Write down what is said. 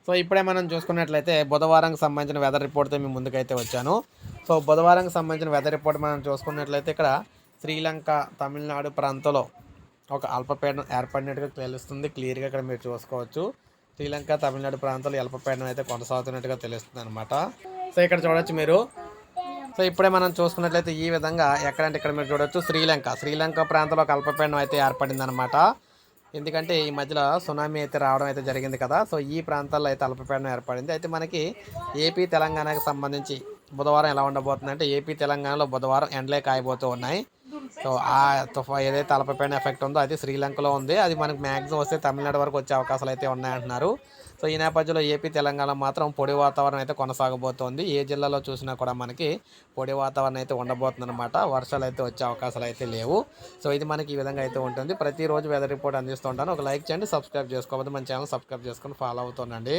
So ఇప్పుడే మనం చూసుకున్నట్లయితే బుధవారంకి సంబంధించిన వెదర్ రిపోర్ట్తో మీ ముందుకైతే వచ్చాను. సో బుధవారంకి సంబంధించిన వెదర్ రిపోర్ట్ మనం చూసుకున్నట్లయితే ఇక్కడ శ్రీలంక, తమిళనాడు ప్రాంతంలో ఒక అల్పపీడనం ఏర్పడినట్టుగా తెలుస్తుంది. క్లియర్గా ఇక్కడ మీరు చూసుకోవచ్చు. శ్రీలంక, తమిళనాడు ప్రాంతాల్లో అల్పపీడనం అయితే కొనసాగుతున్నట్టుగా తెలుస్తుంది అనమాట. సో ఇక్కడ చూడొచ్చు మీరు. సో ఇప్పుడే మనం చూసుకున్నట్లయితే ఈ విధంగా ఎక్కడంటే ఇక్కడ మీరు చూడొచ్చు శ్రీలంక ప్రాంతంలో ఒక అల్పపీడనం అయితే ఏర్పడింది అనమాట. ఎందుకంటే ఈ మధ్యలో సునామీ అయితే రావడం అయితే జరిగింది కదా. సో ఈ ప్రాంతాల్లో అయితే అల్పపీడనం ఏర్పడింది. అయితే మనకి ఏపీ, తెలంగాణకి సంబంధించి బుధవారం ఎలా ఉండబోతుందంటే ఏపీ, తెలంగాణలో బుధవారం ఎండలే కాయబోతూ ఉన్నాయి. సో ఆ ఏదైతే అల్పపీడనం ఎఫెక్ట్ ఉందో అది శ్రీలంకలో ఉంది. అది మనకి మ్యాక్సిమం వస్తే తమిళనాడు వరకు వచ్చే అవకాశాలు అయితే ఉన్నాయంటున్నారు. సో ఈ నేపథ్యంలో ఏపీ, తెలంగాణ మాత్రం పొడి వాతావరణం అయితే కొనసాగబోతోంది. ఏ జిల్లాలో చూసినా కూడా మనకి పొడి వాతావరణం అయితే ఉండబోతుంది అనమాట. వర్షాలు అయితే వచ్చే అవకాశాలు అయితే లేవు. సో ఇది మనకి ఈ విధంగా అయితే ఉంటుంది. ప్రతిరోజు వెదర్ రిపోర్ట్ అందిస్తుంటాను. ఒక లైక్ చేయండి, సబ్స్క్రైబ్ చేసుకోవద్దు, మన ఛానల్ సబ్స్క్రైబ్ చేసుకొని ఫాలో అవుతుండండి.